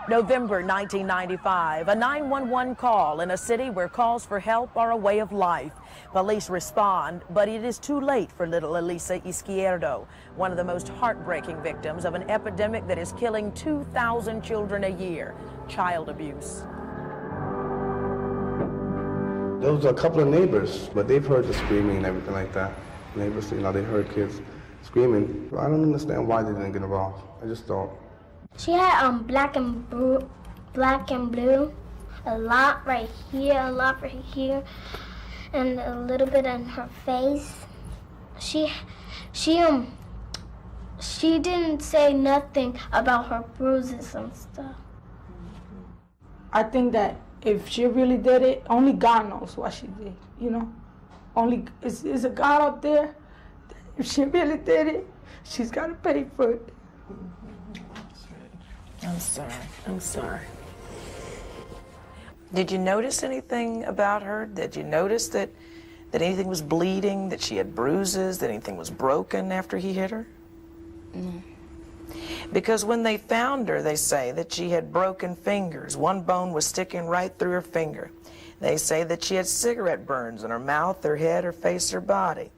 November 1995, a 911 call in a city where calls for help are a way of life. Police respond, but it is too late for little Elisa Izquierdo, one of the most heartbreaking victims of an epidemic that is killing 2,000 children a year, child abuse. There was a couple of neighbors, but they've heard the screaming and everything like that. Neighbors, you know, they heard kids screaming. I don't understand why they didn't get involved. I just don't. She had black and blue, a lot right here, a lot right here, and a little bit in her face. She didn't say nothing about her bruises and stuff. I think that if she really did it, only God knows what she did, you know? Only, is a God up there? If she really did it, she's got to pay for it. I'm sorry. Did you notice anything about her? Did you notice that anything was bleeding, that she had bruises, that anything was broken after he hit her? No. Because when they found her, they say that she had broken fingers. One bone was sticking right through her finger. They say that she had cigarette burns on her mouth, her head, her face, her body.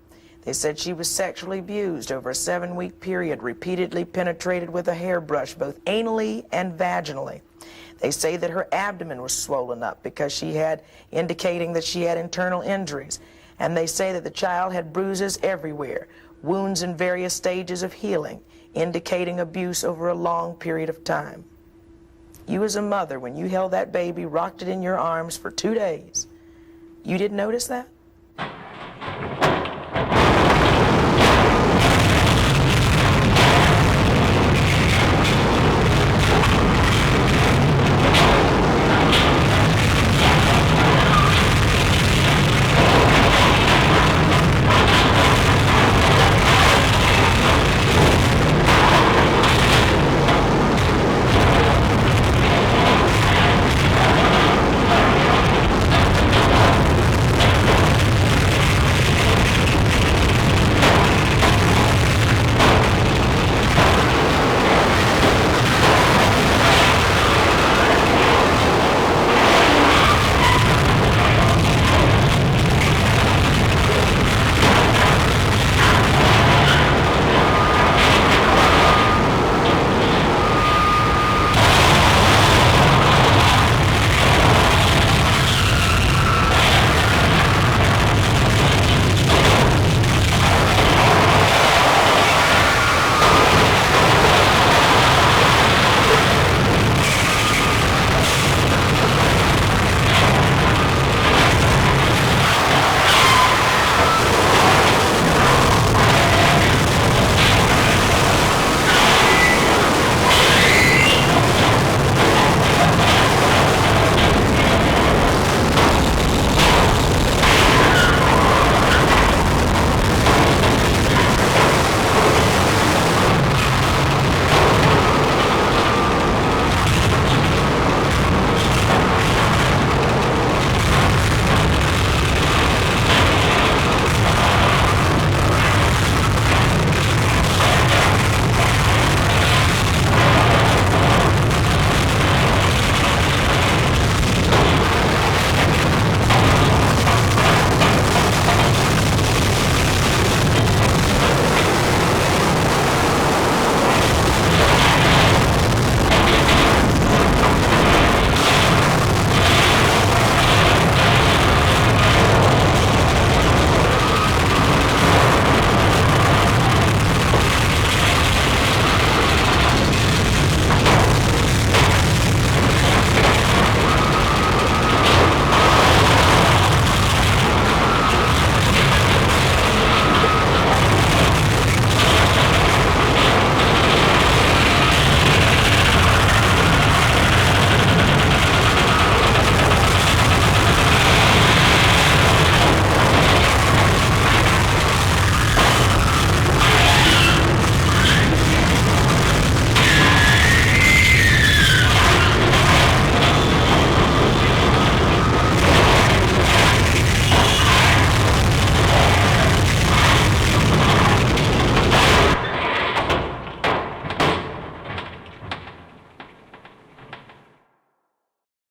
They said she was sexually abused over a 7-week period, repeatedly penetrated with a hairbrush, both anally and vaginally. They say that her abdomen was swollen up because she had, indicating that she had internal injuries. And they say that the child had bruises everywhere, wounds in various stages of healing, indicating abuse over a long period of time. You as a mother, when you held that baby, rocked it in your arms for 2 days, you didn't notice that?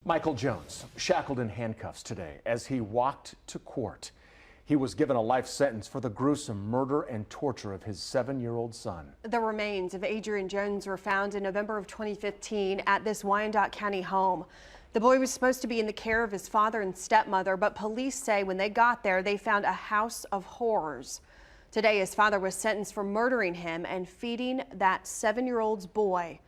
Michael Jones, shackled in handcuffs today as he walked to court. He was given a life sentence for the gruesome murder and torture of his 7-year-old son. The remains of Adrian Jones were found in November of 2015 at this Wyandotte County home. The boy was supposed to be in the care of his father and stepmother, but police say when they got there, they found a house of horrors. Today, his father was sentenced for murdering him and feeding that 7-year-old's boy,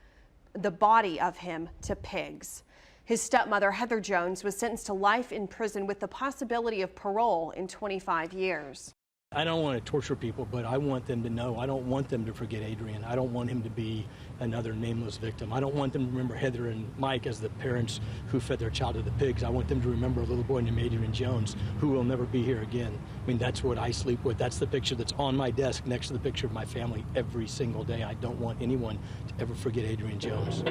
the body of him, to pigs. His stepmother, Heather Jones, was sentenced to life in prison with the possibility of parole in 25 years. I don't want to torture people, but I want them to know. I don't want them to forget Adrian. I don't want him to be another nameless victim. I don't want them to remember Heather and Mike as the parents who fed their child to the pigs. I want them to remember a little boy named Adrian Jones who will never be here again. I mean, that's what I sleep with. That's the picture that's on my desk next to the picture of my family every single day. I don't want anyone to ever forget Adrian Jones.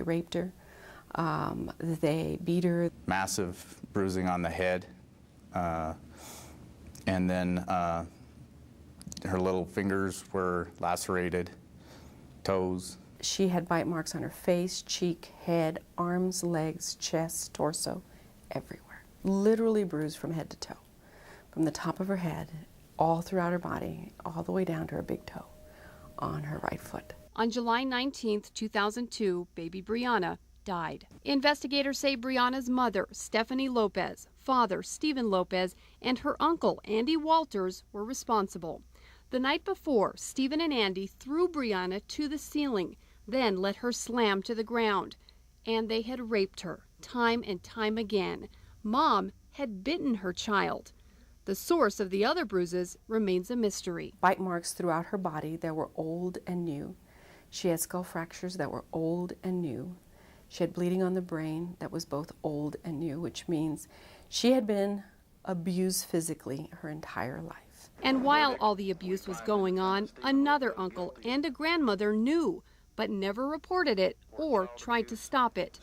raped her. They beat her. Massive bruising on the head, and then her little fingers were lacerated, toes. She had bite marks on her face, cheek, head, arms, legs, chest, torso, everywhere. Literally bruised from head to toe, from the top of her head, all throughout her body, all the way down to her big toe on her right foot. On July 19, 2002, baby Brianna died. Investigators say Brianna's mother, Stephanie Lopez, father, Stephen Lopez, and her uncle, Andy Walters, were responsible. The night before, Stephen and Andy threw Brianna to the ceiling, then let her slam to the ground. And they had raped her, time and time again. Mom had bitten her child. The source of the other bruises remains a mystery. Bite marks throughout her body that were old and new. She had skull fractures that were old and new. She had bleeding on the brain that was both old and new, which means she had been abused physically her entire life. And while all the abuse was going on, another uncle and a grandmother knew, but never reported it or tried to stop it.